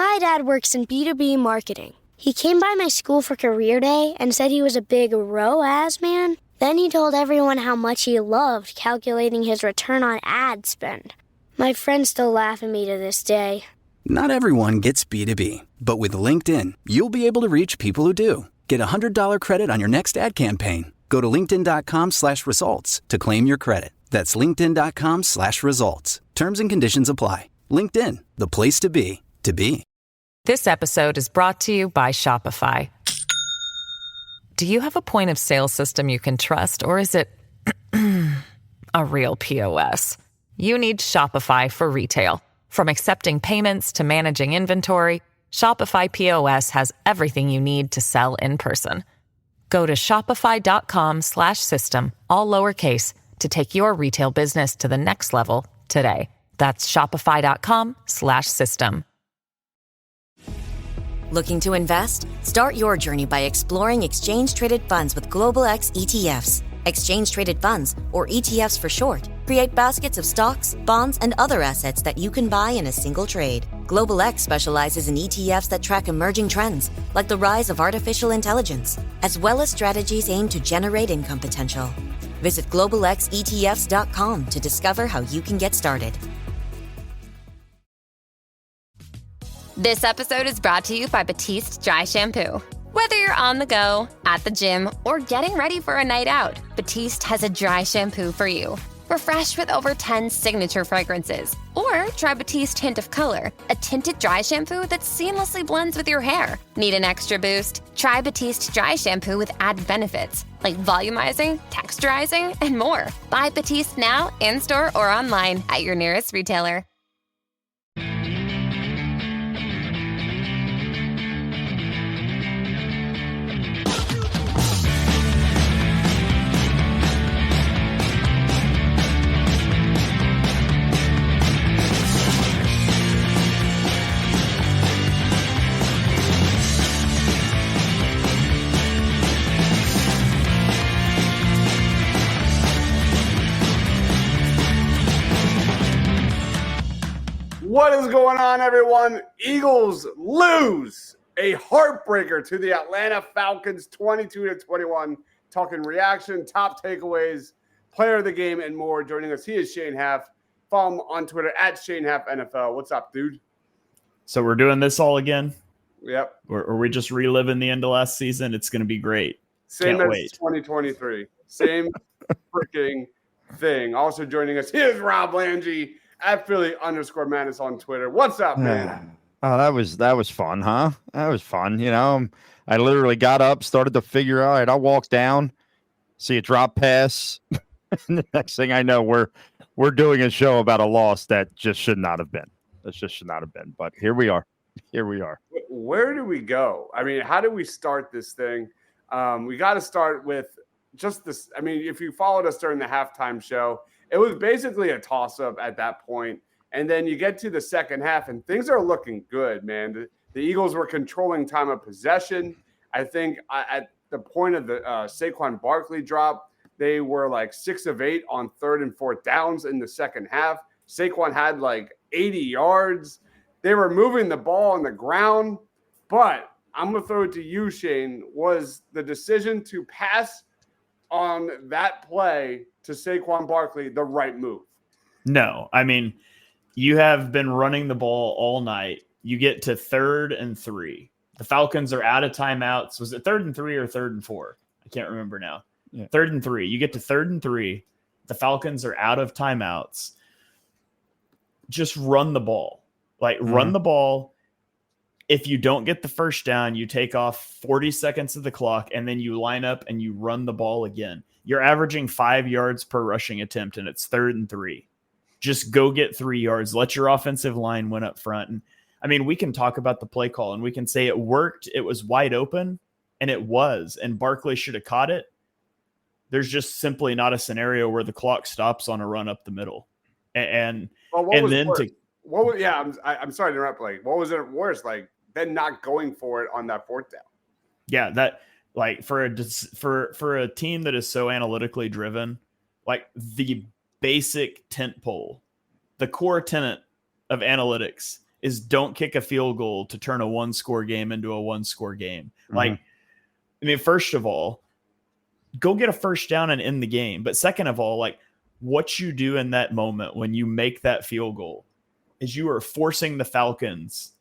My dad works in B2B marketing. He came by my school for career day and said he was a big ROAS man. Then he told everyone how much he loved calculating his return on ad spend. My friends still laugh at me to this day. Not everyone gets B2B, but with LinkedIn, you'll be able to reach people who do. Get a $100 credit on your next ad campaign. Go to linkedin.com/results to claim your credit. That's linkedin.com/results. Terms and conditions apply. LinkedIn, the place to be, to be. This episode is brought to you by Shopify. Do you have a point of sale system you can trust, or is it a real POS? You need Shopify for retail. From accepting payments to managing inventory, Shopify POS has everything you need to sell in person. Go to shopify.com/system, all lowercase, to take your retail business to the next level today. That's shopify.com/system. Looking to invest? Start your journey by exploring exchange-traded funds with Global X ETFs. Exchange-traded funds, or ETFs for short, create baskets of stocks, bonds, and other assets that you can buy in a single trade. Global X specializes in ETFs that track emerging trends, like the rise of artificial intelligence, as well as strategies aimed to generate income potential. Visit globalxetfs.com to discover how you can get started. This episode is brought to you by Batiste Dry Shampoo. Whether you're on the go, at the gym, or getting ready for a night out, Batiste has a dry shampoo for you. Refresh with over 10 signature fragrances. Or try Batiste Hint of Color, a tinted dry shampoo that seamlessly blends with your hair. Need an extra boost? Try Batiste Dry Shampoo with added benefits, like volumizing, texturizing, and more. Buy Batiste now, in-store or online at your nearest retailer. What is going on, everyone? Eagles lose a heartbreaker to the Atlanta Falcons, 22-21. Talking reaction, top takeaways, player of the game, and more. Joining us, he is Shane Haff. Follow him on Twitter at Shane Haff NFL. What's up, dude? So we're doing this all again? Yep. Or we just reliving the end of last season? It's going to be great. Same Can't as wait. 2023. Same freaking thing. Also joining us, here's Rob Langy at Philly_Madness on Twitter. What's up, man? Oh, that was fun, huh? That was fun. You know, I literally got up, started to figure out, all right, I'll walk down, see a drop pass. And the next thing I know, we're doing a show about a loss that just should not have been. That just should not have been. But here we are. Here we are. Where do we go? I mean, how do we start this thing? We got to start with just this. I mean, if you followed us during the halftime show, it was basically a toss-up at that point. And then you get to the second half, and things are looking good, man. The Eagles were controlling time of possession. I think at the point of the Saquon Barkley drop, they were like 6 of 8 on 3rd and 4th downs in the second half. Saquon had like 80 yards. They were moving the ball on the ground. But I'm going to throw it to you, Shane. Was the decision to pass on that play to Saquon Barkley the right move? No. I mean, you have been running the ball all night. You get to 3rd and 3. The Falcons are out of timeouts. Was it 3rd and 3 or 3rd and 4? I can't remember now. Yeah. 3rd and 3. You get to 3rd and 3. The Falcons are out of timeouts. Just run the ball. Run the ball. If you don't get the first down, you take off 40 seconds of the clock, and then you line up and you run the ball again. You're averaging 5 yards per rushing attempt, and it's 3rd and 3. Just go get 3 yards. Let your offensive line win up front. And I mean, we can talk about the play call, and we can say it worked. It was wide open, and it was. And Barkley should have caught it. There's just simply not a scenario where the clock stops on a run up the middle. I'm sorry to interrupt. Like, what was it worse? Like, then not going for it on that 4th down. Yeah, that like for a team that is so analytically driven, like the basic tent pole, the core tenet of analytics is don't kick a field goal to turn a 1-score game into a 1-score game. Like, I mean, first of all, go get a first down and end the game. But second of all, like, what you do in that moment when you make that field goal is you are forcing the Falcons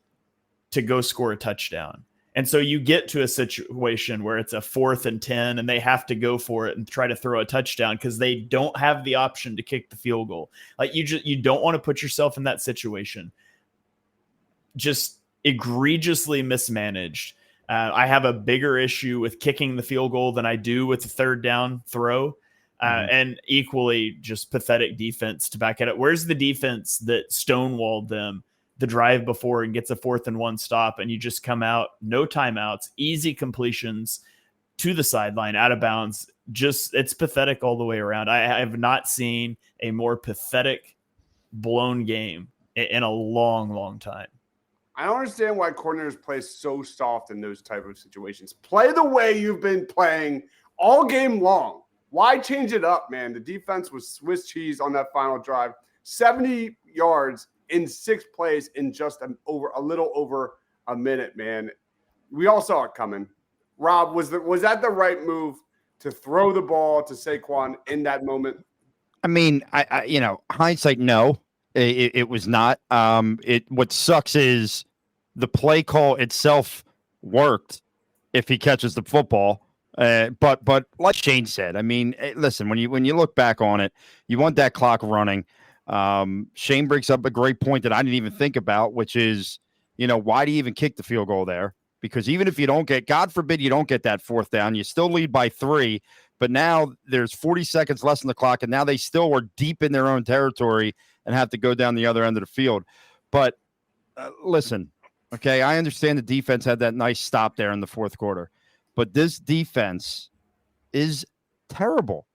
to go score a touchdown. And so you get to a situation where it's a 4th and 10 and they have to go for it and try to throw a touchdown because they don't have the option to kick the field goal. Like, you don't want to put yourself in that situation. Just egregiously mismanaged. I have a bigger issue with kicking the field goal than I do with the third down throw. And equally just pathetic defense to back it up. Where's the defense that stonewalled them the drive before and gets a 4th and 1 stop, and you just come out, no timeouts, easy completions to the sideline, out of bounds? Just, it's pathetic all the way around. I have not seen a more pathetic, blown game in a long, long time. I don't understand why coordinators play so soft in those type of situations. Play the way you've been playing all game long. Why change it up, man? The defense was Swiss cheese on that final drive. 70 yards in 6 plays in just a little over a minute, man. We all saw it coming. Rob, was that the right move to throw the ball to Saquon in that moment? I mean, I hindsight, no, it was not. What sucks is the play call itself worked if he catches the football. But like Shane said, I mean, listen, when you look back on it, you want that clock running. Shane brings up a great point that I didn't even think about, which is, why do you even kick the field goal there? Because even if you don't get, God forbid, you don't get that 4th down, you still lead by 3, but now there's 40 seconds less on the clock, and now they still were deep in their own territory and have to go down the other end of the field. But listen, okay, I understand the defense had that nice stop there in the 4th quarter, but this defense is terrible.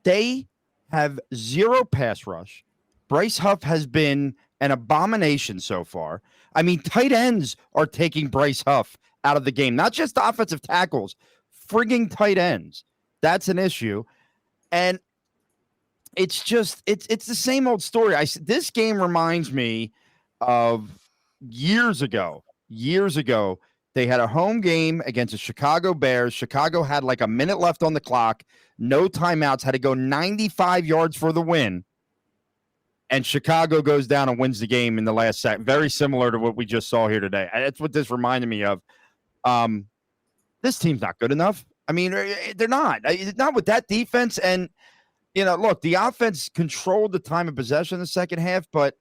They have 0 pass rush. Bryce Huff has been an abomination so far. I mean, tight ends are taking Bryce Huff out of the game, not just the offensive tackles, frigging tight ends. That's an issue. And it's just, it's the same old story. This game reminds me of years ago. They had a home game against the Chicago Bears. Chicago had like a minute left on the clock, no timeouts, had to go 95 yards for the win. And Chicago goes down and wins the game in the last second. Very similar to what we just saw here today. That's what this reminded me of. This team's not good enough. I mean, they're not. Not with that defense. And, look, the offense controlled the time of possession in the second half, but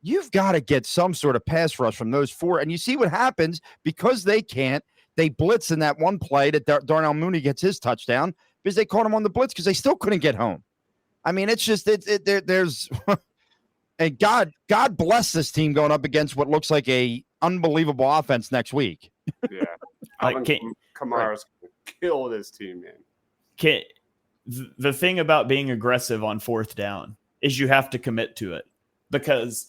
you've got to get some sort of pass rush from those 4. And you see what happens because they can't. They blitz in that one play that Darnell Mooney gets his touchdown because they caught him on the blitz because they still couldn't get home. I mean, it's just there's and God bless this team going up against what looks like a unbelievable offense next week. Yeah, Kamara's going to kill this team, man. The thing about being aggressive on 4th down is you have to commit to it, because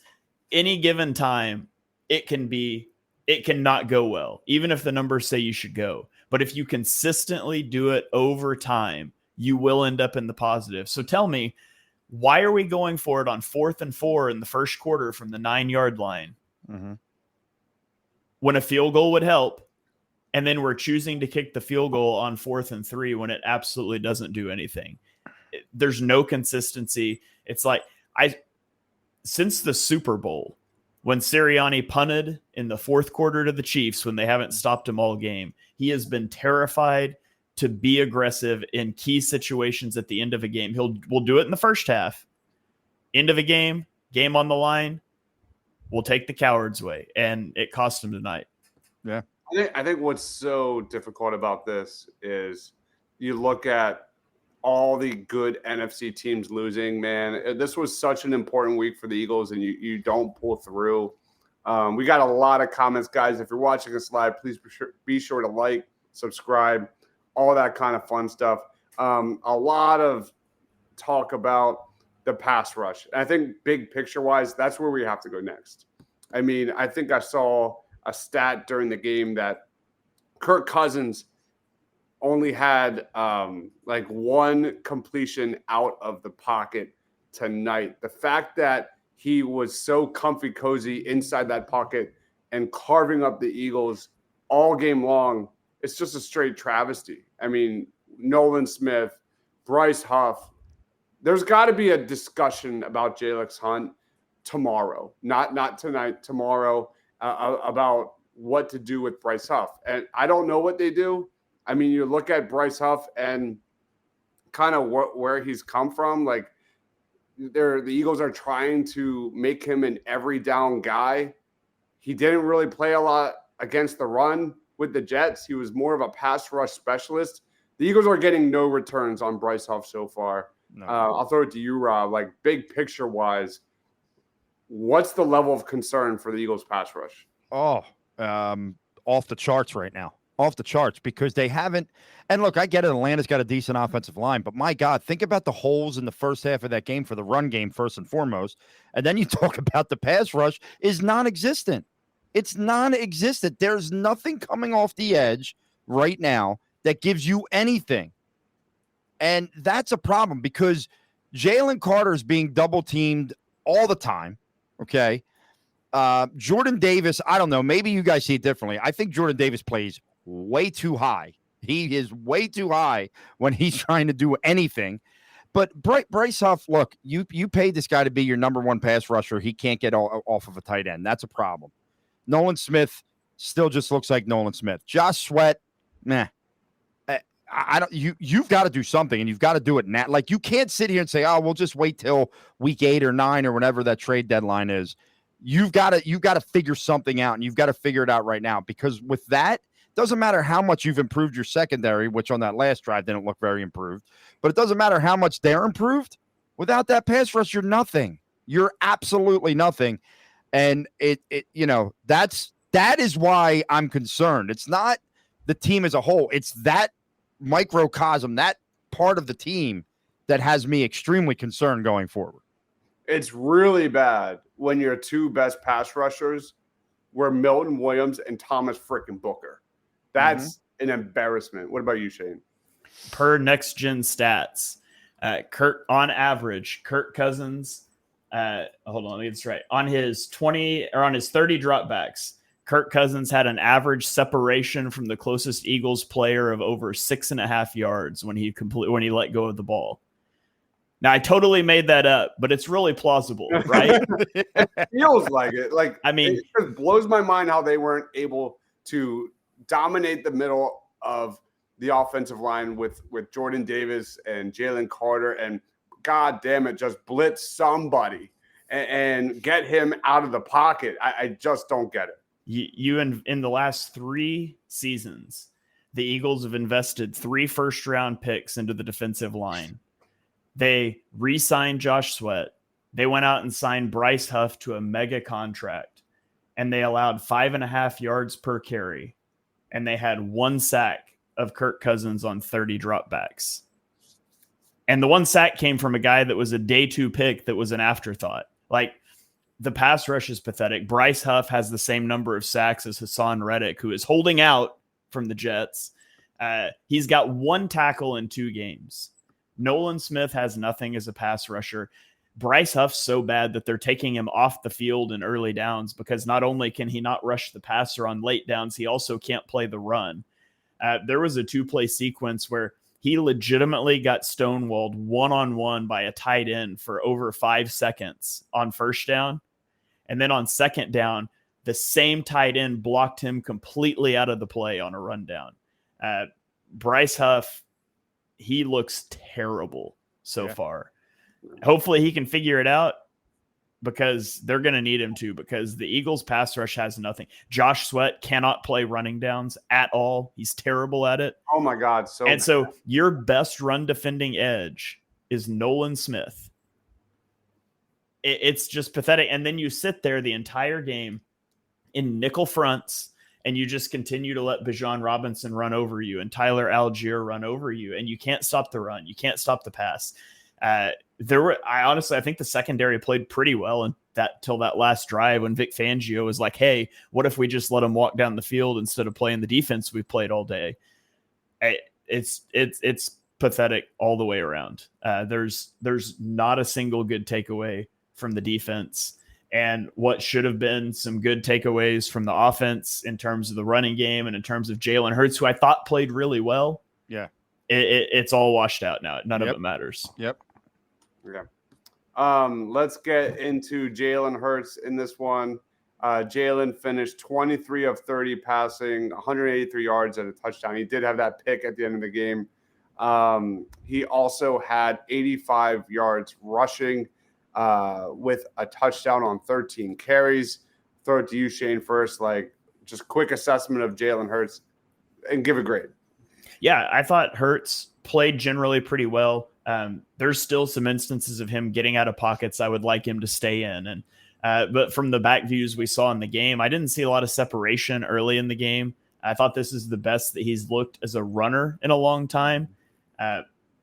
any given time it cannot go well, even if the numbers say you should go. But if you consistently do it over time, you will end up in the positive. So tell me, why are we going for it on 4th and 4 in the first quarter from the 9-yard line when a field goal would help? And then we're choosing to kick the field goal on 4th and 3 when it absolutely doesn't do anything. There's no consistency. It's like, since the Super Bowl, when Sirianni punted in the 4th quarter to the Chiefs, when they haven't stopped him all game, he has been terrified to be aggressive in key situations at the end of a game. We'll do it in the first half. End of a game on the line, we'll take the coward's way. And it cost him tonight. Yeah. I think what's so difficult about this is you look at all the good NFC teams losing, man. This was such an important week for the Eagles, and you don't pull through. We got a lot of comments, guys. If you're watching us live, please be sure to like, subscribe, all that kind of fun stuff. A lot of talk about the pass rush. And I think big picture-wise, that's where we have to go next. I mean, I think I saw a stat during the game that Kirk Cousins only had one completion out of the pocket tonight. The fact that he was so comfy cozy inside that pocket and carving up the Eagles all game long. It's just a straight travesty. I mean, Nolan Smith, Bryce Huff, there's got to be a discussion about Jalen Hunt tomorrow, not tonight, tomorrow, about what to do with Bryce Huff. And I don't know what they do. I mean, you look at Bryce Huff and kind of where he's come from. Like, the Eagles are trying to make him an every down guy. He didn't really play a lot against the run with the Jets. He was more of a pass rush specialist. The Eagles are getting no returns on Bryce Huff so far. No. I'll throw it to you, Rob. Like, big picture wise, what's the level of concern for the Eagles pass rush? Off the charts right now. Off the charts, because they haven't. And look, I get it. Atlanta's got a decent offensive line, but my God, think about the holes in the first half of that game for the run game first and foremost. And then you talk about the pass rush is non-existent. It's non-existent. There's nothing coming off the edge right now that gives you anything. And that's a problem because Jalen Carter is being double teamed all the time. Okay. Jordan Davis, I don't know. Maybe you guys see it differently. I think Jordan Davis plays way too high. He is way too high when he's trying to do anything. But Bryce Huff, look, you paid this guy to be your number one pass rusher. He can't get off of a tight end. That's a problem. Nolan Smith still just looks like Nolan Smith. Josh Sweat, meh. I don't. You've got to do something, and you've got to do it now. Like, you can't sit here and say, "Oh, we'll just wait till week 8 or 9 or whenever that trade deadline is." You've got to figure something out, and you've got to figure it out right now, because with that, doesn't matter how much you've improved your secondary, which on that last drive didn't look very improved, but it doesn't matter how much they're improved. Without that pass rush, you're nothing. You're absolutely nothing, and that is why I'm concerned. It's not the team as a whole. It's that microcosm, that part of the team that has me extremely concerned going forward. It's really bad when your two best pass rushers were Milton Williams and Thomas frickin' Booker. That's an embarrassment. What about you, Shane? Per Next Gen Stats, on average, Kirk Cousins, hold on, let me get this right. On his 30 dropbacks, Kirk Cousins had an average separation from the closest Eagles player of over 6.5 yards when he let go of the ball. Now, I totally made that up, but it's really plausible, right? It feels like it. Like, I mean, it just blows my mind how they weren't able to dominate the middle of the offensive line with Jordan Davis and Jalen Carter, and God damn it, just blitz somebody and get him out of the pocket. I just don't get it. You in the last 3 seasons, the Eagles have invested 3 first-round picks into the defensive line. They re-signed Josh Sweat. They went out and signed Bryce Huff to a mega contract, and they allowed 5.5 yards per carry, and they had 1 sack of Kirk Cousins on 30 dropbacks. And the 1 sack came from a guy that was a day 2 pick that was an afterthought. Like, the pass rush is pathetic. Bryce Huff has the same number of sacks as Hassan Reddick, who is holding out from the Jets. He's got 1 tackle in 2 games. Nolan Smith has nothing as a pass rusher. Bryce Huff's so bad that they're taking him off the field in early downs because not only can he not rush the passer on late downs, he also can't play the run. There was a 2-play sequence where he legitimately got stonewalled one-on-one by a tight end for over 5 seconds on first down. And then on second down, the same tight end blocked him completely out of the play on a rundown. Bryce Huff, he looks terrible so far. Hopefully he can figure it out, because they're going to need him to, because the Eagles pass rush has nothing. Josh Sweat cannot play running downs at all. He's terrible at it. Oh my God. So your best run defending edge is Nolan Smith. It's just pathetic. And then you sit there the entire game in nickel fronts, and you just continue to let Bijan Robinson run over you and Tyler Algier run over you, and you can't stop the run. You can't stop the pass. I think the secondary played pretty well till that last drive when Vic Fangio was like, "Hey, what if we just let them walk down the field instead of playing the defense we've played all day?" It's pathetic all the way around. There's not a single good takeaway from the defense and what should have been some good takeaways from the offense in terms of the running game and in terms of Jalen Hurts, who I thought played really well. Yeah. It's all washed out now. None of it matters. Yep. Okay. Let's get into Jalen Hurts in this one. Jalen finished 23 of 30 passing, 183 yards and a touchdown. He did have that pick at the end of the game. He also had 85 yards rushing with a touchdown on 13 carries. Throw it to you, Shane, first. Like, just quick assessment of Jalen Hurts and give a grade. Yeah, I thought Hurts played generally pretty well. There's still some instances of him getting out of pockets I would like him to stay in. And but from the back views we saw in the game, I didn't see a lot of separation early in the game. I thought this is the best that he's looked as a runner in a long time.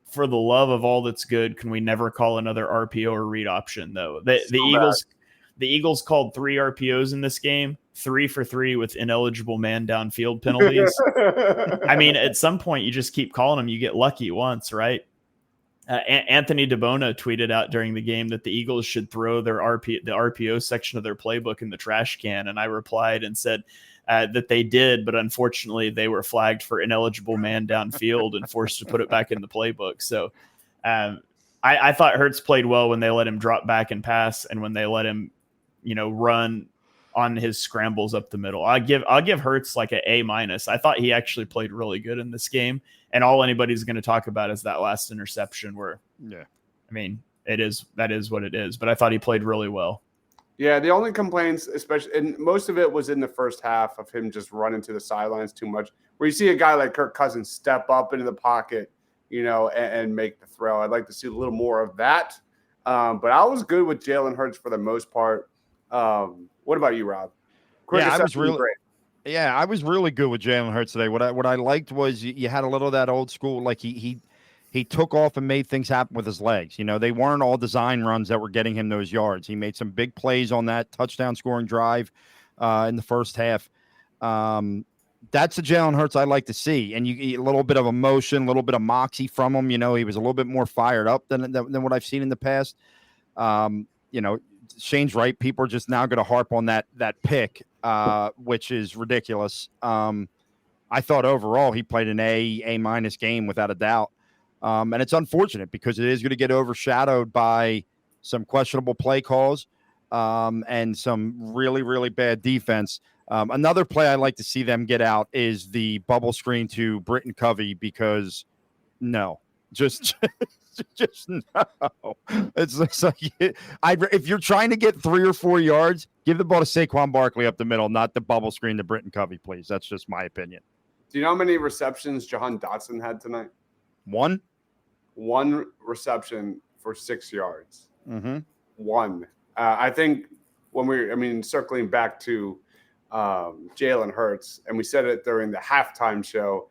For the love of all that's good, can we never call another RPO or read option, though? The Eagles called 3 RPOs in this game, 3 for 3 with ineligible man downfield penalties. I mean, at some point, you just keep calling them. You get lucky once, right? Anthony DeBona tweeted out during the game that the Eagles should throw the RPO section of their playbook in the trash can. And I replied and said that they did, but unfortunately they were flagged for ineligible man downfield and forced to put it back in the playbook. So I thought Hurts played well when they let him drop back and pass and when they let him, run on his scrambles up the middle. I'll give Hurts like an A-. I thought he actually played really good in this game. And all anybody's going to talk about is that last interception where, I mean, that is what it is. But I thought he played really well. Yeah, the only complaints, especially, and most of it was in the first half of him just running to the sidelines too much, where you see a guy like Kirk Cousins step up into the pocket, and make the throw. I'd like to see a little more of that. But I was good with Jalen Hurts for the most part. What about you, Rob? I was really good with Jalen Hurts today. What I liked was you had a little of that old school, like he took off and made things happen with his legs. They weren't all design runs that were getting him those yards. He made some big plays on that touchdown scoring drive in the first half. That's the Jalen Hurts I like to see. And you a little bit of emotion, a little bit of moxie from him. He was a little bit more fired up than what I've seen in the past. Shane's right. People are just now going to harp on that pick, which is ridiculous. I thought overall he played an A- game without a doubt. And it's unfortunate because it is going to get overshadowed by some questionable play calls and some really, really bad defense. Another play I'd like to see them get out is the bubble screen to Britton Covey because no, just no. It's like if you're trying to get 3 or 4 yards, give the ball to Saquon Barkley up the middle, not the bubble screen to Britton Covey, please. That's just my opinion. Do you know how many receptions Jahan Dotson had tonight? 1 reception for 6 yards. Mm-hmm. 1. I think circling back to Jalen Hurts, and we said it during the halftime show,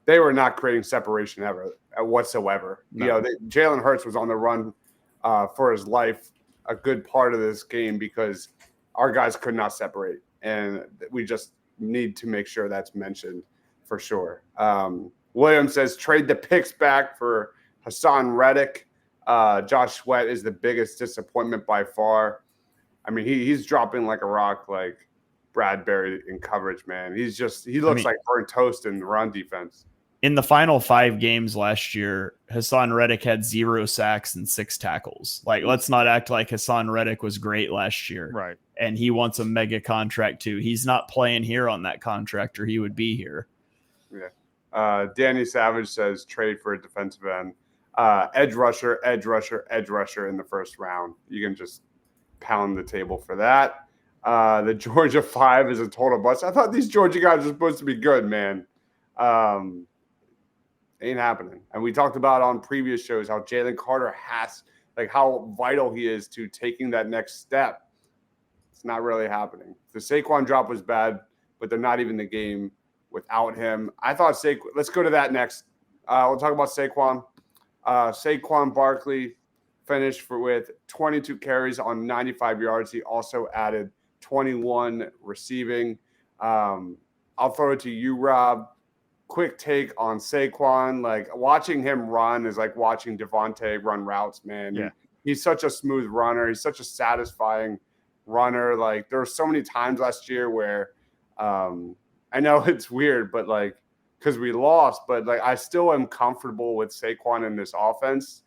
they were not creating separation ever whatsoever. No. Jalen Hurts was on the run for his life a good part of this game because our guys could not separate, and we just need to make sure that's mentioned for sure. William says trade the picks back for Hassan Reddick. Josh Sweat is the biggest disappointment by far. I mean, he's dropping like a rock, like Bradbury in coverage, man. He looks like burnt toast in the run defense. In the final 5 games last year, Hassan Reddick had 0 sacks and 6 tackles. Like, let's not act like Hassan Reddick was great last year. Right. And he wants a mega contract too. He's not playing here on that contract or he would be here. Yeah. Danny Savage says trade for a defensive end. Edge rusher in the first round. You can just pound the table for that. The Georgia 5 is a total bust. I thought these Georgia guys were supposed to be good, man. Ain't happening. And we talked about on previous shows how Jalen Carter how vital he is to taking that next step. It's not really happening. The Saquon drop was bad, but they're not even the game without him. I thought let's go to that next. We'll talk about Saquon. Saquon Barkley finished with 22 carries on 95 yards. He also added 21 receiving. I'll throw it to you, Rob. Quick take on Saquon. Like, watching him run is like watching Devontae run routes, man. Yeah. he's such a smooth runner. He's such a satisfying runner. Like, there were so many times last year where I know it's weird, but like, because we lost, but like, I still am comfortable with Saquon in this offense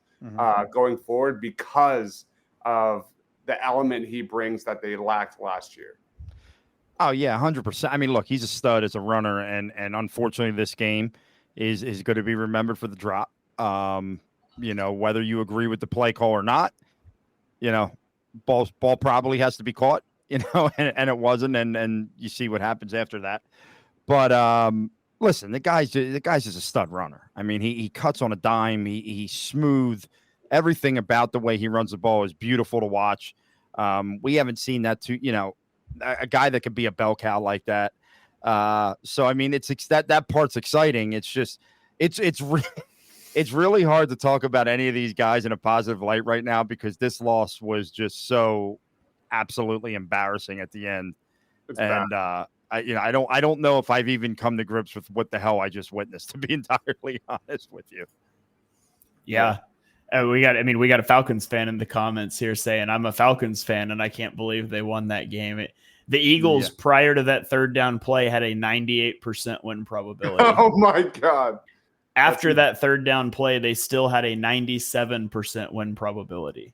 going forward because of the element he brings that they lacked last year. Oh yeah, 100%. I mean, look, he's a stud as a runner, and unfortunately, this game is going to be remembered for the drop. Whether you agree with the play call or not, ball probably has to be caught. And it wasn't, and you see what happens after that. But listen, the guy's just a stud runner. I mean, he cuts on a dime. He's smooth. Everything about the way he runs the ball is beautiful to watch. We haven't seen that a guy that could be a bell cow like that. So I mean, it's that part's exciting. It's just it's really hard to talk about any of these guys in a positive light right now because this loss was just so absolutely embarrassing at the end. It's and bad. I don't know if I've even come to grips with what the hell I just witnessed, to be entirely honest with you. Yeah. We got a Falcons fan in the comments here saying I'm a Falcons fan and I can't believe they won that game. The Eagles prior to that third down play had a 98% win probability. Oh my God. After that third down play, they still had a 97% win probability.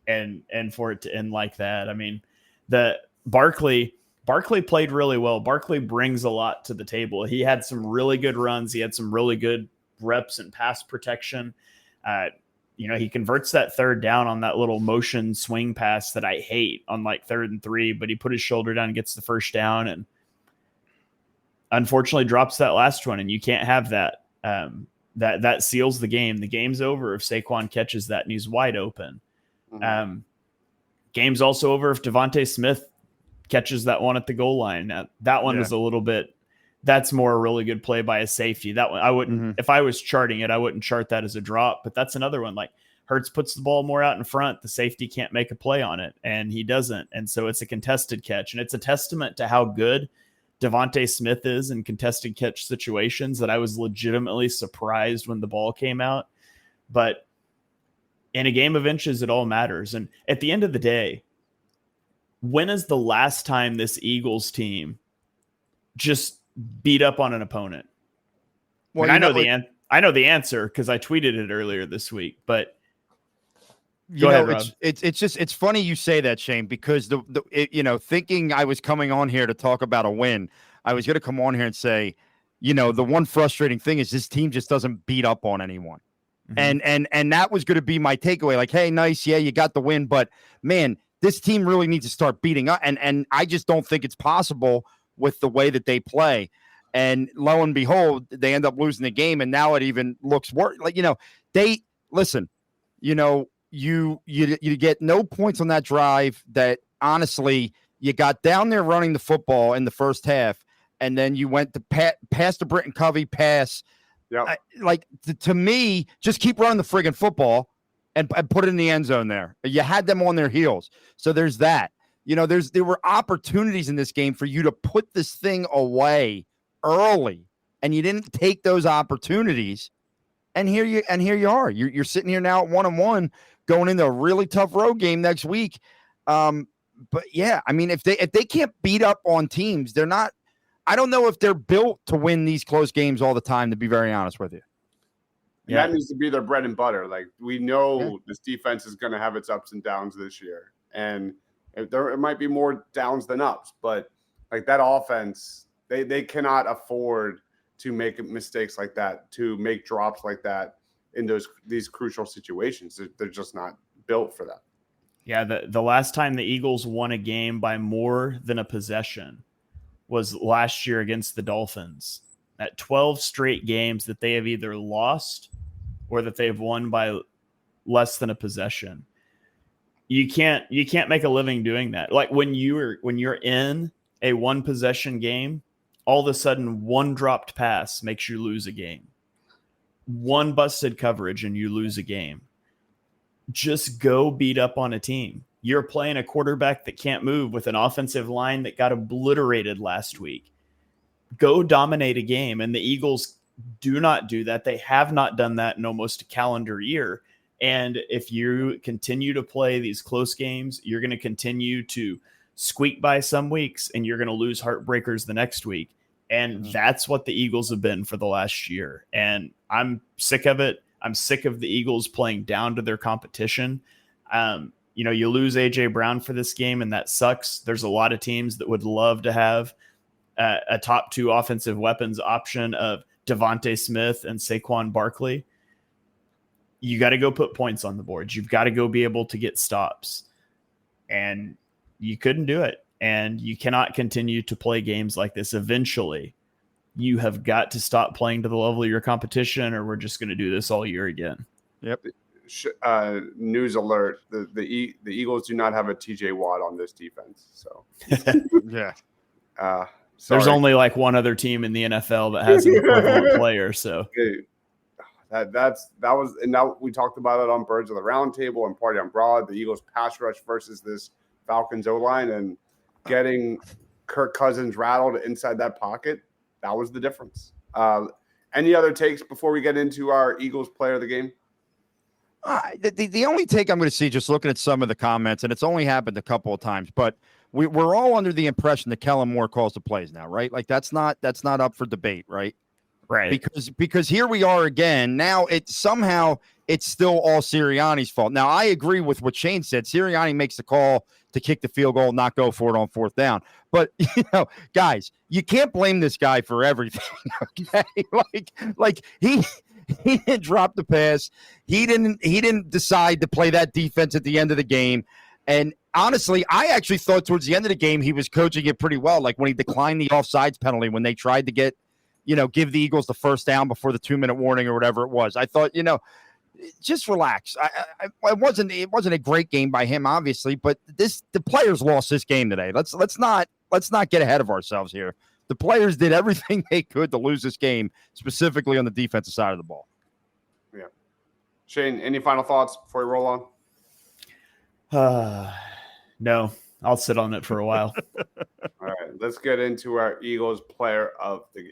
And for it to end like that, I mean, the Barkley played really well. Barkley brings a lot to the table. He had some really good runs. He had some really good reps and pass protection. He converts that third down on that little motion swing pass that I hate on like 3rd and 3, but he put his shoulder down and gets the first down and unfortunately drops that last one. And you can't have that. That seals the game. The game's over if Saquon catches that and he's wide open. Game's also over if Devontae Smith catches that one at the goal line. Now, that one is a little bit, that's more a really good play by a safety. That one, I wouldn't, if I was charting it, I wouldn't chart that as a drop, but that's another one. Like Hurts puts the ball more out in front. The safety can't make a play on it and he doesn't. And so it's a contested catch and it's a testament to how good Devontae Smith is in contested catch situations that I was legitimately surprised when the ball came out. But in a game of inches, it all matters. And at the end of the day, when is the last time this Eagles team just beat up on an opponent? Well, I know the answer because I tweeted it earlier this week, but go ahead, Rob. It's funny you say that, Shane, because thinking I was coming on here to talk about a win, I was going to come on here and say, the one frustrating thing is this team just doesn't beat up on anyone. And that was going to be my takeaway. Like, hey, nice. Yeah, you got the win, but man, this team really needs to start beating up. And I just don't think it's possible with the way that they play. And lo and behold, they end up losing the game. And now it even looks worse. Like, they listen, you get no points on that drive that honestly, you got down there running the football in the first half. And then you went to pass to Britton Covey pass. Yeah. To me, just keep running the friggin' football and put it in the end zone there. You had them on their heels. So there's that. There were opportunities in this game for you to put this thing away early, and you didn't take those opportunities. And here you are. You're sitting here now at 1-1, going into a really tough road game next week. But yeah, I mean, if they can't beat up on teams, they're not. I don't know if they're built to win these close games all the time, to be very honest with you. Yeah, that needs to be their bread and butter. Like, we know this defense is going to have its ups and downs this year. And it might be more downs than ups, but like that offense, they cannot afford to make mistakes like that, to make drops like that in these crucial situations. They're just not built for that. Yeah, the last time the Eagles won a game by more than a possession was last year against the Dolphins. At 12 straight games that they have either lost or that they've won by less than a possession. You can't make a living doing that. Like when you're in a one possession game, all of a sudden one dropped pass makes you lose a game. One busted coverage and you lose a game. Just go beat up on a team. You're playing a quarterback that can't move with an offensive line that got obliterated last week. Go dominate a game. And the Eagles do not do that. They have not done that in almost a calendar year. And if you continue to play these close games, you're going to continue to squeak by some weeks and you're going to lose heartbreakers the next week. And that's what the Eagles have been for the last year. And I'm sick of it. I'm sick of the Eagles playing down to their competition. You lose AJ Brown for this game, and that sucks. There's a lot of teams that would love to have a top 2 offensive weapons option of Devontae Smith and Saquon Barkley. You got to go put points on the board. You've got to go be able to get stops. And you couldn't do it. And you cannot continue to play games like this. Eventually, you have got to stop playing to the level of your competition, or we're just going to do this all year again. Yep. News alert: the Eagles do not have a TJ Watt on this defense. So yeah, there's only like one other team in the NFL that has an equivalent player. So that was, and now we talked about it on Birds of the Round Table and Party on Broad. The Eagles pass rush versus this Falcons O-line, and getting Kirk Cousins rattled inside that pocket. That was the difference. Any other takes before we get into our Eagles player of the game? The only take I'm going to see, just looking at some of the comments, and it's only happened a couple of times, but we're all under the impression that Kellen Moore calls the plays now, right? Like that's not up for debate, right? Right. Because here we are again. Now it's still all Sirianni's fault. Now I agree with what Shane said. Sirianni makes the call to kick the field goal, not go for it on 4th down. But guys, you can't blame this guy for everything. Okay, like he didn't drop the pass. He didn't decide to play that defense at the end of the game. And honestly, I actually thought towards the end of the game he was coaching it pretty well. Like when he declined the offsides penalty when they tried to give the Eagles the 1st down before the 2-minute warning or whatever it was. I thought, just relax. It wasn't a great game by him, obviously, but the players lost this game today. Let's not get ahead of ourselves here. The players did everything they could to lose this game, specifically on the defensive side of the ball. Yeah. Shane, any final thoughts before we roll on? No, I'll sit on it for a while. All right, let's get into our Eagles player of the game.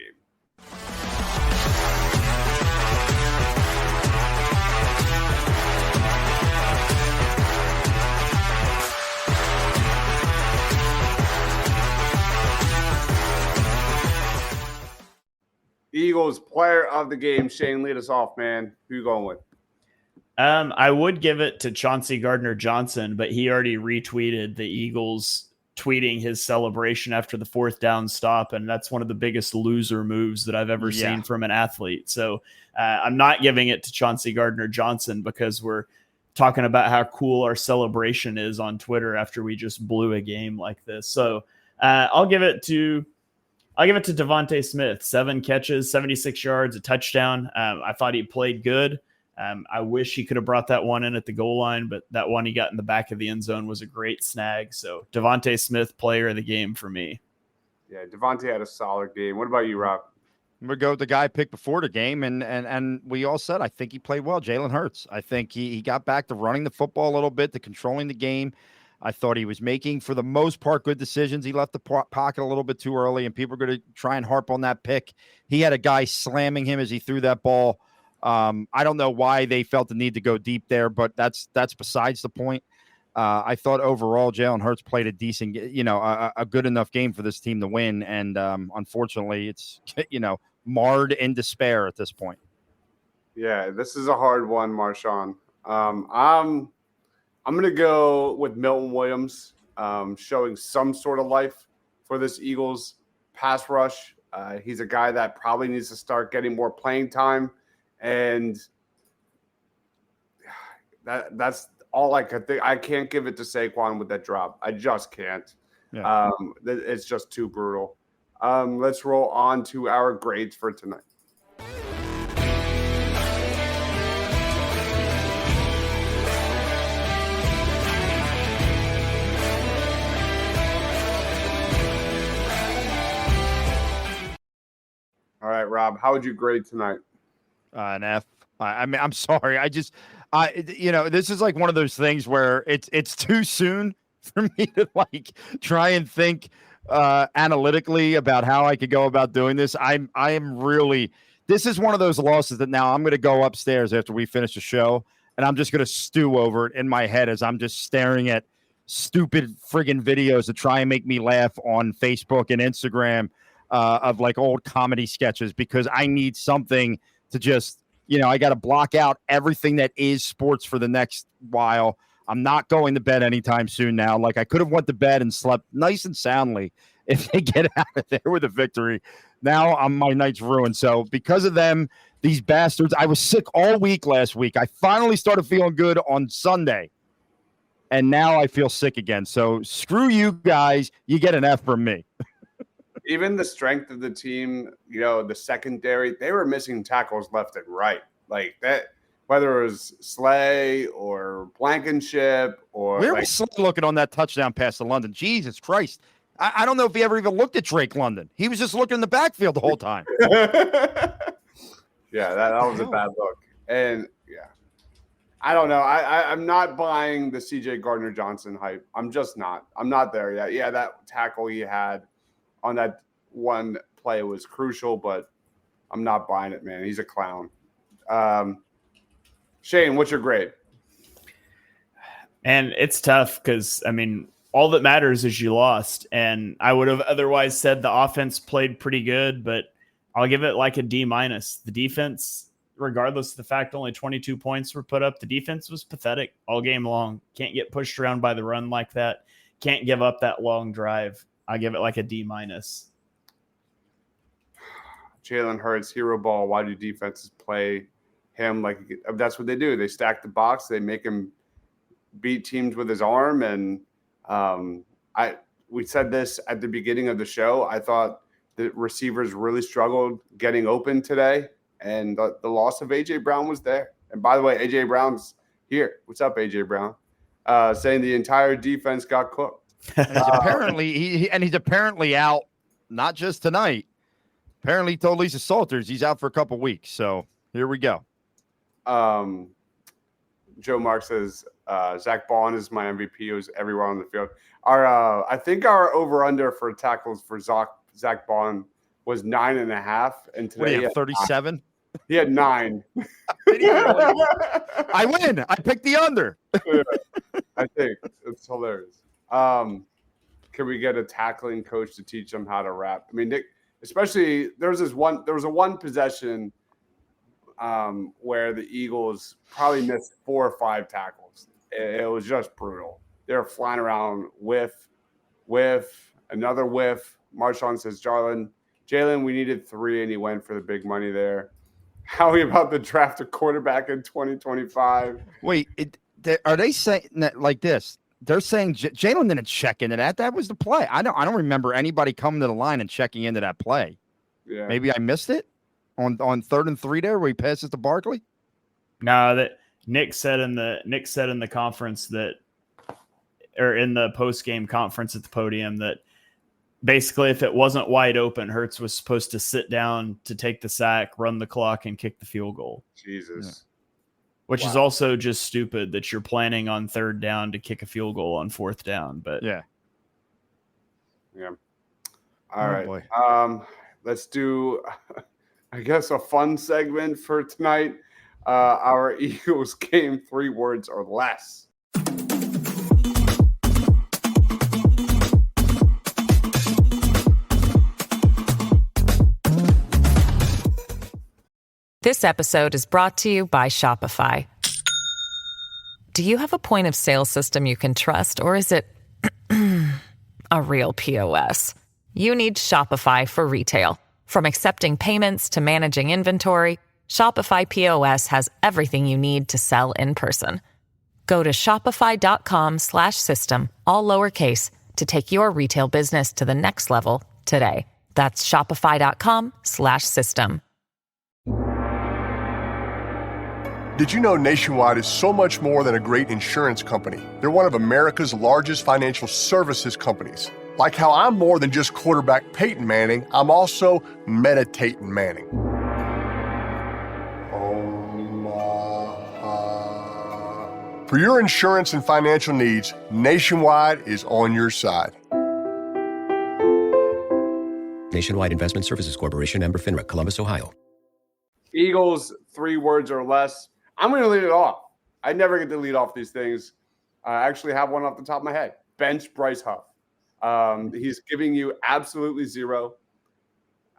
Eagles player of the game. Shane, lead us off, man. Who you going with? I would give it to Chauncey Gardner-Johnson, but he already retweeted the Eagles tweeting his celebration after the 4th down stop, and that's one of the biggest loser moves that I've ever seen from an athlete. So I'm not giving it to Chauncey Gardner-Johnson because we're talking about how cool our celebration is on Twitter after we just blew a game like this. So I'll give it to Devontae Smith. 7 catches, 76 yards, a touchdown. I thought he played good. I wish he could have brought that one in at the goal line, but that one he got in the back of the end zone was a great snag. So Devontae Smith, player of the game for me. Yeah, Devontae had a solid game. What about you, Rob? We go with the guy picked before the game, and we all said I think he played well. Jalen Hurts. I think he got back to running the football a little bit, to controlling the game. I thought he was making, for the most part, good decisions. He left the pocket a little bit too early, and people are going to try and harp on that pick. He had a guy slamming him as he threw that ball. I don't know why they felt the need to go deep there, but that's besides the point. I thought overall Jalen Hurts played a decent, a good enough game for this team to win, and unfortunately, it's marred in despair at this point. Yeah, this is a hard one, Marshawn. I'm going to go with Milton Williams, showing some sort of life for this Eagles pass rush. He's a guy that probably needs to start getting more playing time, and that's all I could think. I can't give it to Saquon with that drop. I just can't. Yeah. It's just too brutal. Let's roll on to our grades for tonight. All right, Rob, how would you grade tonight? An F. I mean, I'm sorry. This is like one of those things where it's too soon for me to try and think analytically about how I could go about doing this. This is one of those losses that now I'm going to go upstairs after we finish the show, and I'm just going to stew over it in my head as I'm just staring at stupid friggin' videos to try and make me laugh on Facebook and Instagram of like old comedy sketches, because I need something to just, I got to block out everything that is sports for the next while. I'm not going to bed anytime soon now. Like, I could have went to bed and slept nice and soundly if they get out of there with a victory. Now my night's ruined. So because of them, these bastards, I was sick all week last week. I finally started feeling good on Sunday, and now I feel sick again. So screw you guys. You get an F from me. Even the strength of the team, the secondary, they were missing tackles left and right. Like that, whether it was Slay or Blankenship or where was Slay looking on that touchdown pass to London? Jesus Christ. I don't know if he ever even looked at Drake London. He was just looking in the backfield the whole time. Yeah, that was a bad look. And yeah, I don't know. I'm not buying the CJ Gardner-Johnson hype. I'm just not. I'm not there yet. Yeah, that tackle he had on that one play was crucial, but I'm not buying it, man. He's a clown. Shane, what's your grade? And it's tough because, all that matters is you lost. And I would have otherwise said the offense played pretty good, but I'll give it like a D-. The defense, regardless of the fact only 22 points were put up, the defense was pathetic all game long. Can't get pushed around by the run like that. Can't give up that long drive. I give it like a D-. Jalen Hurts, hero ball. Why do defenses play him like that's what they do? They stack the box. They make him beat teams with his arm. And we said this at the beginning of the show. I thought the receivers really struggled getting open today, and the loss of A.J. Brown was there. And by the way, A.J. Brown's here. What's up, A.J. Brown? Saying the entire defense got cooked. And he's apparently out, not just tonight. Apparently, he told Lisa Salters he's out for a couple weeks. So here we go. Joe Mark says Zach Bond is my MVP. He was everywhere on the field. I think our over/under for tackles for Zach Bond was 9.5, and today he had 37. He had 9. I win. I picked the under. I think it's hilarious. Can we get a tackling coach to teach them how to rap? Nick, especially there was a one possession where the Eagles probably missed 4 or 5 tackles. It was just brutal. They were flying around whiff, another whiff. Marshawn says, Jalen, we needed 3, and he went for the big money there. How are we about to draft a quarterback in 2025? Wait, are they saying that like this? They're saying Jalen didn't check into that. That was the play. I don't remember anybody coming to the line and checking into that play. Yeah, maybe I missed it on 3rd and 3 there where he passes to Barkley. No, that Nick said in the conference that, or in the post-game conference at the podium, that basically if it wasn't wide open, Hurts was supposed to sit down to take the sack, run the clock, and kick the field goal. Jesus. Yeah. Which is also just stupid that you're planning on 3rd down to kick a field goal on 4th down. But yeah. All right. Let's do, I guess, a fun segment for tonight. Our Eagles game 3 words or less. This episode is brought to you by Shopify. Do you have a point of sale system you can trust, or is it a real POS? You need Shopify for retail. From accepting payments to managing inventory, Shopify POS has everything you need to sell in person. Go to shopify.com/system, all lowercase, to take your retail business to the next level today. That's shopify.com/system. Did you know Nationwide is so much more than a great insurance company? They're one of America's largest financial services companies. Like how I'm more than just quarterback Peyton Manning, I'm also meditating Manning. For your insurance and financial needs, Nationwide is on your side. Nationwide Investment Services Corporation, member FINRA, Columbus, Ohio. Eagles 3 words or less. I'm going to lead it off. I never get to lead off these things. I actually have one off the top of my head. Bench Bryce Huff. He's giving you absolutely zero.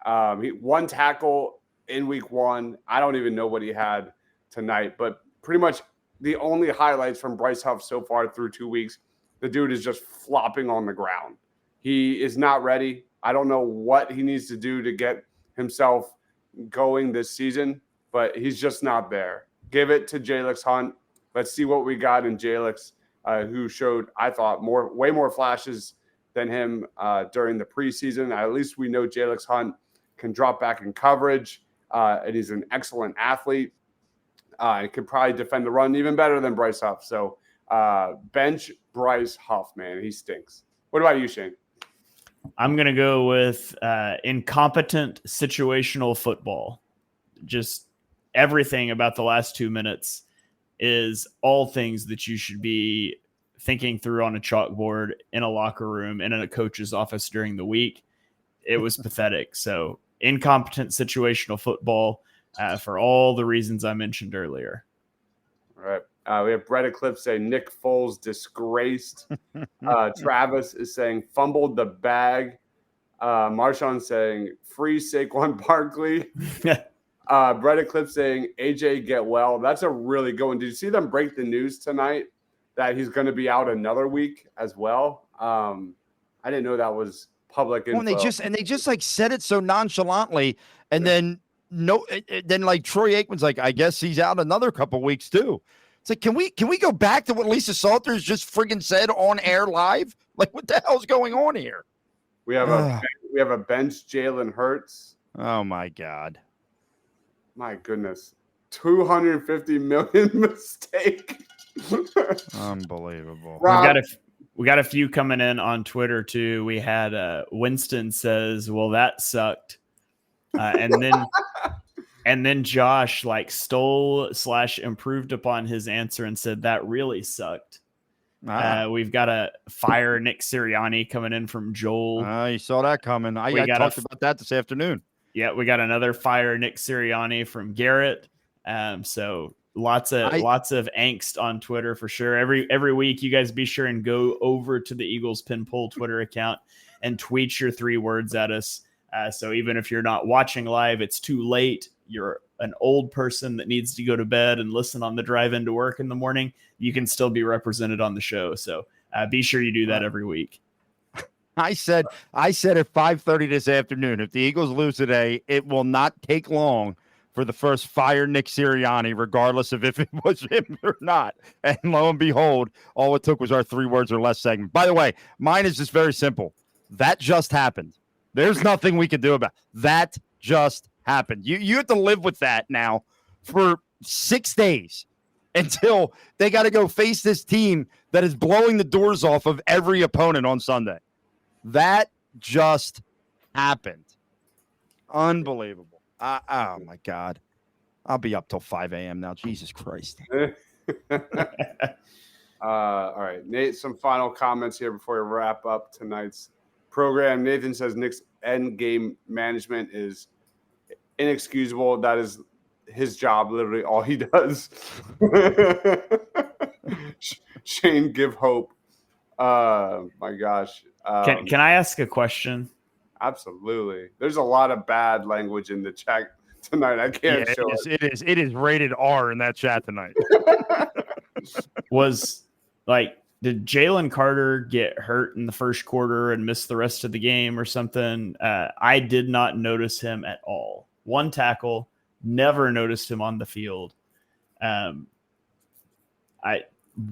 One tackle in week 1. I don't even know what he had tonight, but pretty much the only highlights from Bryce Huff so far through 2 weeks, the dude is just flopping on the ground. He is not ready. I don't know what he needs to do to get himself going this season, but he's just not there. Give it to Jalix Hunt. Let's see what we got in Jalix, who showed, I thought, way more flashes than him during the preseason. At least we know Jalix Hunt can drop back in coverage, and he's an excellent athlete. He could probably defend the run even better than Bryce Huff. So bench Bryce Huff, man. He stinks. What about you, Shane? I'm going to go with incompetent situational football. Just everything about the last 2 minutes is all things that you should be thinking through on a chalkboard, in a locker room, and in a coach's office during the week. It was pathetic. So incompetent situational football for all the reasons I mentioned earlier. All right. We have Brett Eclipse saying Nick Foles disgraced. Travis is saying fumbled the bag. Marshawn saying free Saquon Barkley. Brett Eclipse saying AJ get well. That's a really good one. Did you see them break the news tonight that he's going to be out another week as well? I didn't know that was public info. Well, and they just like said it so nonchalantly, and then like Troy Aikman's like, I guess he's out another couple weeks too. It's like, can we go back to what Lisa Salters just friggin' said on air live? Like, what the hell's going on here? We have a bench Jalen Hurts. Oh my God. My goodness. 250 million mistake. Unbelievable. We got a few coming in on Twitter too. We had Winston says, well, that sucked. And then Josh like stole / improved upon his answer and said that really sucked. We've got a fire Nick Sirianni coming in from Joel. You saw that coming. I talked about that this afternoon. Yeah, we got another fire Nick Sirianni from Garrett. So lots of angst on Twitter for sure. Every week, you guys be sure and go over to the Eagles Pin Poll Twitter account and tweet your 3 words at us. So even if you're not watching live, it's too late. You're an old person that needs to go to bed and listen on the drive into work in the morning. You can still be represented on the show. So be sure you do that every week. I said at 5:30 this afternoon, if the Eagles lose today, it will not take long for the first fire Nick Sirianni, regardless of if it was him or not. And lo and behold, all it took was our 3 words or less segment. By the way, mine is just very simple. That just happened. There's nothing we can do about it. That just happened. You have to live with that now for 6 days until they got to go face this team that is blowing the doors off of every opponent on Sunday. That just happened. Unbelievable. Oh, my God. I'll be up till 5 a.m. now. Jesus Christ. All right, Nate, some final comments here before we wrap up tonight's program. Nathan says Nick's end game management is inexcusable. That is his job, literally all he does. Shane, give hope. My gosh. Can I ask a question? Absolutely. There's a lot of bad language in the chat tonight. I can't show it. It is rated R in that chat tonight. Did Jalen Carter get hurt in the first quarter and miss the rest of the game or something? I did not notice him at all. 1 tackle, never noticed him on the field.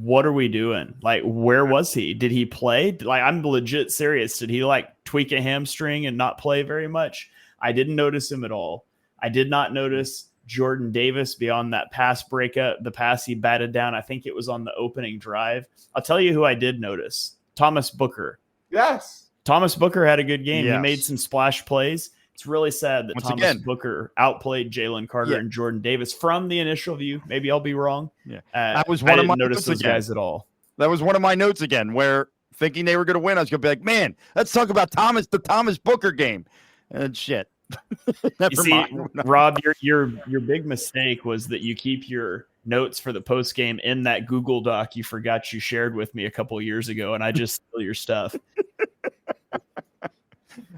What are we doing? Like, where was he? Did he play? Like, I'm legit serious. Did he tweak a hamstring and not play very much? I didn't notice him at all. I did not notice Jordan Davis beyond that pass breakup, the pass he batted down. I think it was on the opening drive. I'll tell you who I did notice. Thomas Booker. Yes. Thomas Booker had a good game. Yes. He made some splash plays. It's really sad that Booker outplayed Jalen Carter and Jordan Davis from the initial view. Maybe I'll be wrong. Yeah, that was one I of didn't my notice those guys at all. That was one of my notes again, where thinking they were going to win, I was going to be like, man, let's talk about the Thomas Booker game. And shit, You see, Rob, your big mistake was that you keep your notes for the post game in that Google Doc you forgot you shared with me a couple of years ago, and I just steal your stuff.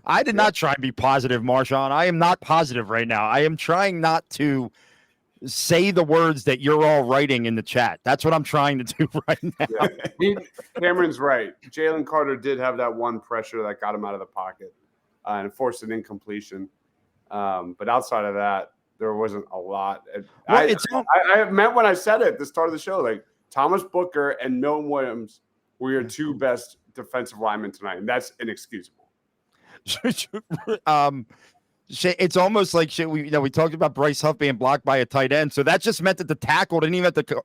I did not try and be positive, Marshawn. I am not positive right now. I am trying not to say the words that you're all writing in the chat. That's what I'm trying to do right now. Yeah. Cameron's right. Jalen Carter did have that one pressure that got him out of the pocket and forced an incompletion. But outside of that, there wasn't a lot. I meant when I said it at the start of the show, like Thomas Booker and Milton Williams were your two best defensive linemen tonight, and that's inexcusable. It's almost like we talked about Bryce Huff being blocked by a tight end, so that just meant that the tackle didn't even have to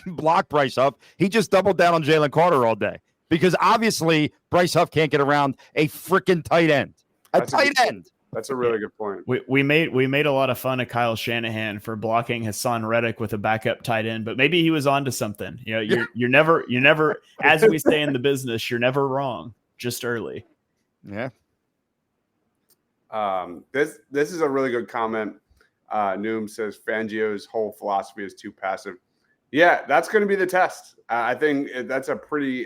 block Bryce Huff. He just doubled down on Jalen Carter all day because obviously Bryce Huff can't get around a freaking tight end. That's a really good point. We made a lot of fun of Kyle Shanahan for blocking Hassan Reddick with a backup tight end, but maybe he was onto something. You know, you're never, as we say in the business, you're never wrong. Just early. Yeah. This is a really good comment. Noom says Fangio's whole philosophy is too passive. Yeah, that's going to be the test. I think that's a pretty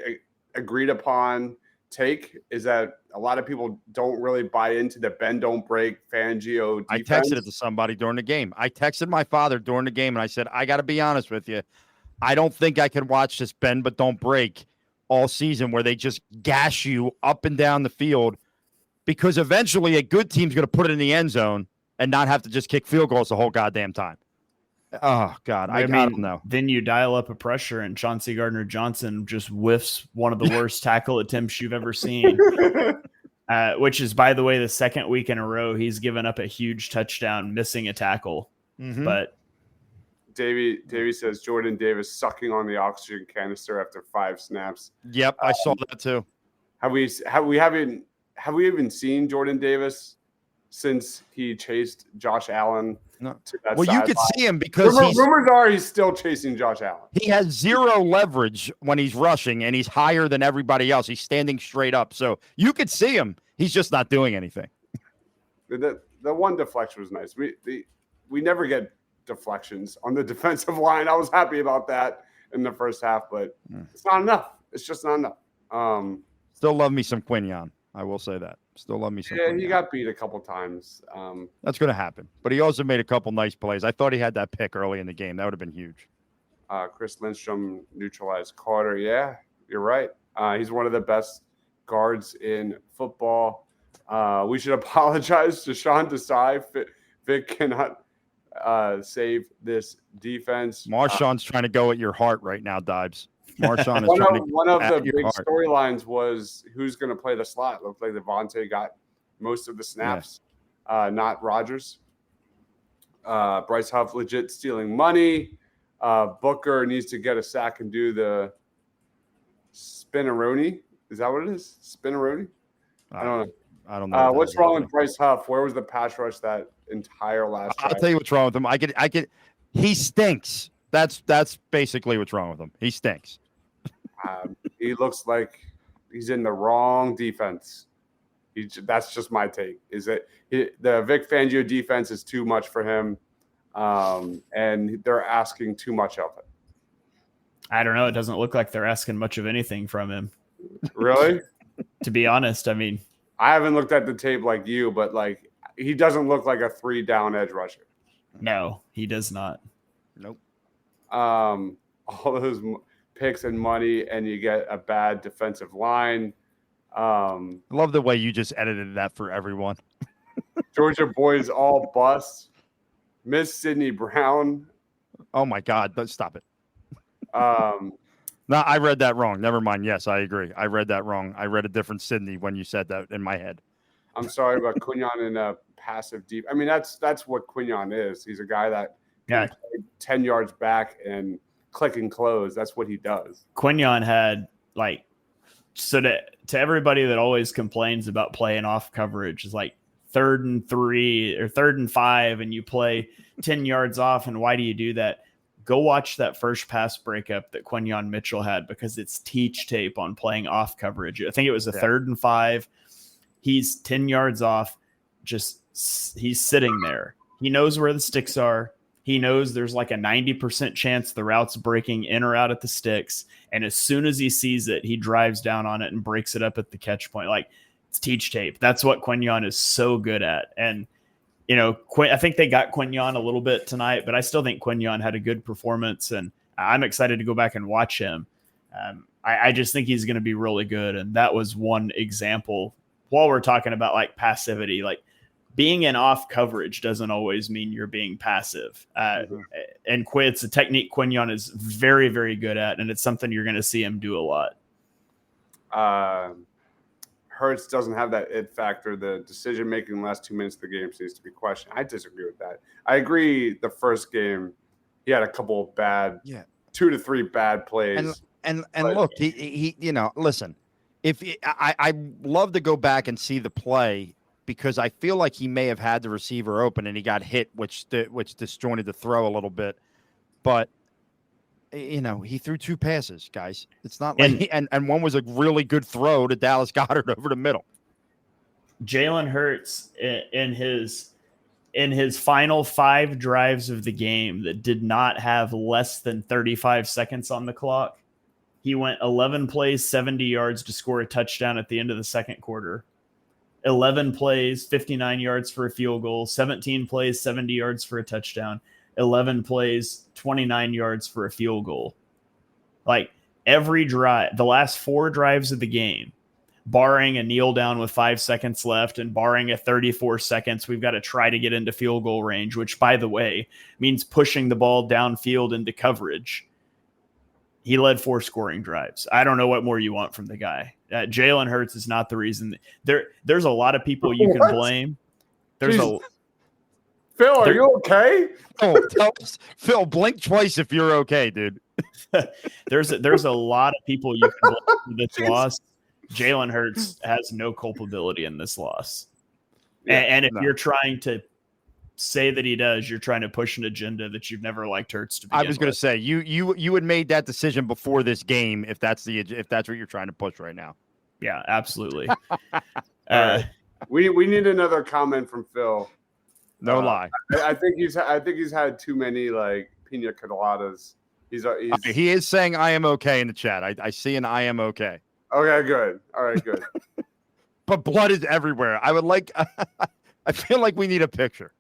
agreed upon take, is that a lot of people don't really buy into the bend don't break Fangio defense. I texted it to somebody during the game. I texted my father during the game and I said, I got to be honest with you. I don't think I can watch this bend but don't break all season where they just gash you up and down the field, because eventually a good team's going to put it in the end zone and not have to just kick field goals the whole goddamn time. Oh, God. I don't know. Then you dial up a pressure and Chauncey Gardner-Johnson just whiffs one of the worst tackle attempts you've ever seen, which is, by the way, the second week in a row he's given up a huge touchdown, missing a tackle. Mm-hmm. But Davey says Jordan Davis sucking on the oxygen canister after 5 snaps. Yep, I saw that too. Have we even seen Jordan Davis since he chased Josh Allen? No. Well, you could see him because rumors are he's still chasing Josh Allen. He has zero leverage when he's rushing, and he's higher than everybody else. He's standing straight up, so you could see him. He's just not doing anything. The one deflection was nice. We never get deflections on the defensive line. I was happy about that in the first half, but it's not enough. It's just not enough. Still love me some Quinion. I will say that. Still love me some. Yeah, he got beat a couple times. That's going to happen. But he also made a couple nice plays. I thought he had that pick early in the game. That would have been huge. Chris Lindstrom neutralized Carter. Yeah, you're right. He's one of the best guards in football. We should apologize to Sean Desai. Vic cannot save this defense. Marshawn's trying to go at your heart right now, Deibs. Marshawn is one of the big storylines was who's going to play the slot. It looked like Devontae got most of the snaps, not Rodgers. Bryce Huff legit stealing money. Booker needs to get a sack and do the spinneroni. Is that what it is? Spinneroni? I don't know. What's wrong with Bryce Huff? Where was the pass rush that entire last drive? I'll tell you what's wrong with him. He stinks. That's basically what's wrong with him. He stinks. He looks like he's in the wrong defense. That's just my take. Is that the Vic Fangio defense is too much for him, and they're asking too much of it. I don't know. It doesn't look like they're asking much of anything from him. Really? To be honest, I mean, I haven't looked at the tape like you, but like he doesn't look like a 3-down edge rusher. No, he does not. Nope. All those picks and money, and you get a bad defensive line. I love the way you just edited that for everyone. Georgia boys all bust. Miss Sidney Brown. Oh my God! Stop it. No, I read that wrong. Never mind. Yes, I agree. I read that wrong. I read a different Sidney when you said that in my head. I'm sorry about Quinion in a passive deep. I mean, that's what Quinion is. He's a guy that can play 10 yards back and click and close. That's what he does. Quinion had to everybody that always complains about playing off coverage, is like 3rd and 3 or 3rd and 5, and you play 10 yards off. And why do you do that? Go watch that first pass breakup that Quinion Mitchell had, because it's teach tape on playing off coverage. I think it was a 3rd and 5. He's 10 yards off, just he's sitting there. He knows where the sticks are. He knows there's like a 90% chance the route's breaking in or out at the sticks. And as soon as he sees it, he drives down on it and breaks it up at the catch point. Like, it's teach tape. That's what Quinyon is so good at. And, you know, I think they got Quinyon a little bit tonight, but I still think Quinyon had a good performance, and I'm excited to go back and watch him. I just think he's going to be really good. And that was one example. While we're talking about like passivity, like being in off coverage doesn't always mean you're being passive. And it's a technique Quinyon is very, very good at, and it's something you're going to see him do a lot. Hurts doesn't have that it factor. The decision-making in the last 2 minutes of the game needs to be questioned. I disagree with that. I agree the first game, he had a couple of bad, 2 to 3 bad plays. And look, he you know, listen, if I love to go back and see the play, because I feel like he may have had the receiver open and he got hit, which disjointed the throw a little bit. But, you know, he threw 2 passes, guys. It's not like and one was a really good throw to Dallas Goedert over the middle. Jalen Hurts in his final 5 drives of the game that did not have less than 35 seconds on the clock, he went 11 plays, 70 yards to score a touchdown at the end of the second quarter. 11 plays, 59 yards for a field goal, 17 plays, 70 yards for a touchdown, 11 plays, 29 yards for a field goal. Like every drive, the last 4 drives of the game, barring a kneel down with 5 seconds left and barring a 34 seconds, we've got to try to get into field goal range, which, by the way, means pushing the ball downfield into coverage. He led 4 scoring drives. I don't know what more you want from the guy. Jalen Hurts is not the reason. There's a lot of people you can blame. Phil, are you okay? Phil, blink twice if you're okay, dude. There's a lot of people you can blame for this loss. Jalen Hurts has no culpability in this loss. And if you're trying to say that he does, you're trying to push an agenda that you've never liked Hurts to begin I was going to say you had made that decision before this game if that's what you're trying to push right now. Yeah, absolutely. We need another comment from Phil. No lie. I think he's had too many like pina coladas. He is saying I am okay in the chat. I see an I am okay. Okay, good. All right, good. But blood is everywhere. I would like I feel like we need a picture.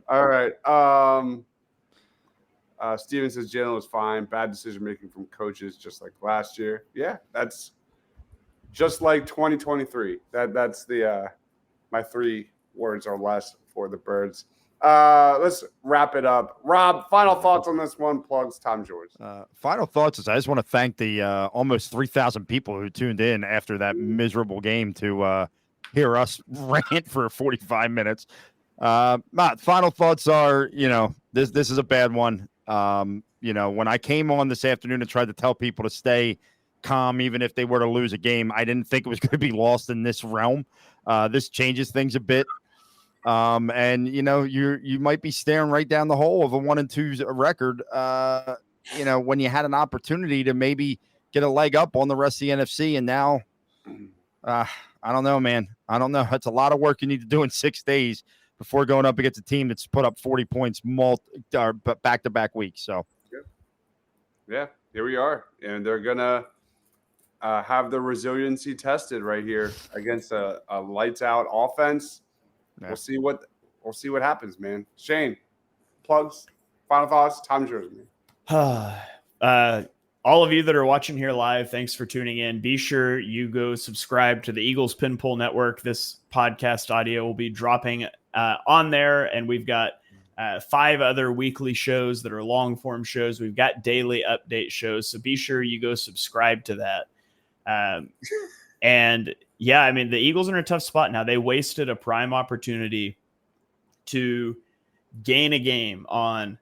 All right. Steven says Jalen was fine. Bad decision making from coaches, just like last year. Yeah, that's just like 2023. That's the my 3 words or less for the Birds. Let's wrap it up. Rob, final thoughts on this one. Plugs. Time's yours. Final thoughts is I just want to thank the almost 3,000 people who tuned in after that miserable game to hear us rant for 45 minutes. Final thoughts are, you know, this is a bad one. You know, when I came on this afternoon and tried to tell people to stay calm, even if they were to lose a game, I didn't think it was going to be lost in this realm. This changes things a bit. And you know, you might be staring right down the hole of a 1-2 record. You know, when you had an opportunity to maybe get a leg up on the rest of the NFC, and now, I don't know, man. I don't know. It's a lot of work you need to do in 6 days before going up against a team that's put up 40 points back-to-back weeks. So, yeah, here we are, and they're gonna have the resiliency tested right here against a lights-out offense. Yeah. We'll see what happens, man. Shane, plugs, final thoughts. Time's yours, man. All of you that are watching here live, thanks for tuning in. Be sure you go subscribe to the Eagles Pin Pull Network. This podcast audio will be dropping on there, and we've got 5 other weekly shows that are long form shows. We've got daily update shows, so be sure you go subscribe to that. And yeah, I mean, the Eagles are in a tough spot now. They wasted a prime opportunity to gain a game on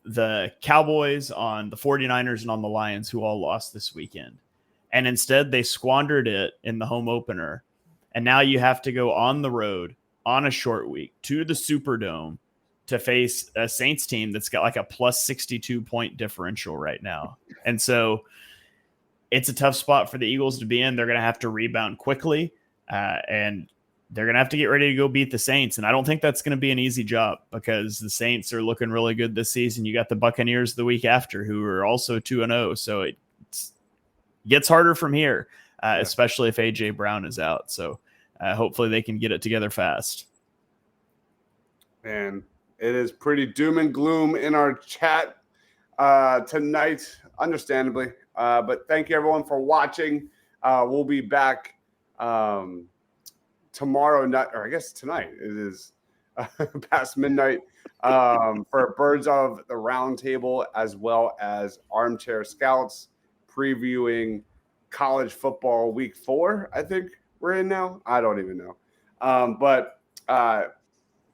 the Cowboys, on the 49ers, and on the Lions, who all lost this weekend. And instead, they squandered it in the home opener. And now you have to go on the road on a short week to the Superdome to face a Saints team that's got like a plus 62 point differential right now. And so it's a tough spot for the Eagles to be in. They're going to have to rebound quickly. And they're going to have to get ready to go beat the Saints. And I don't think that's going to be an easy job because the Saints are looking really good this season. You got the Buccaneers the week after, who are also 2-0. So it gets harder from here, especially if A.J. Brown is out. So hopefully they can get it together fast. And it is pretty doom and gloom in our chat tonight, understandably. But thank you, everyone, for watching. We'll be back tomorrow night, or I guess tonight. It is past midnight for Birds of the Round Table, as well as Armchair Scouts, previewing college football week 4. I think we're in now. I don't even know. But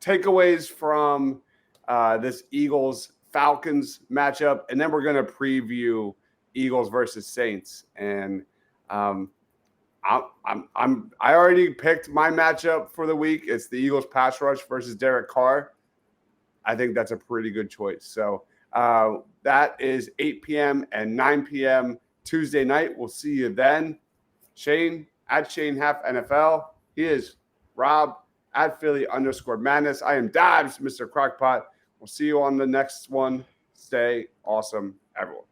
takeaways from this Eagles-Falcons matchup, and then we're going to preview Eagles versus Saints. And I already picked my matchup for the week. It's the Eagles pass rush versus Derek Carr. I think that's a pretty good choice. So that is 8 p.m. and 9 p.m. Tuesday night. We'll see you then. Shane at Shane Half NFL. He is Rob at Philly_madness. I am Deibs, Mr. Crockpot. We'll see you on the next one. Stay awesome, everyone.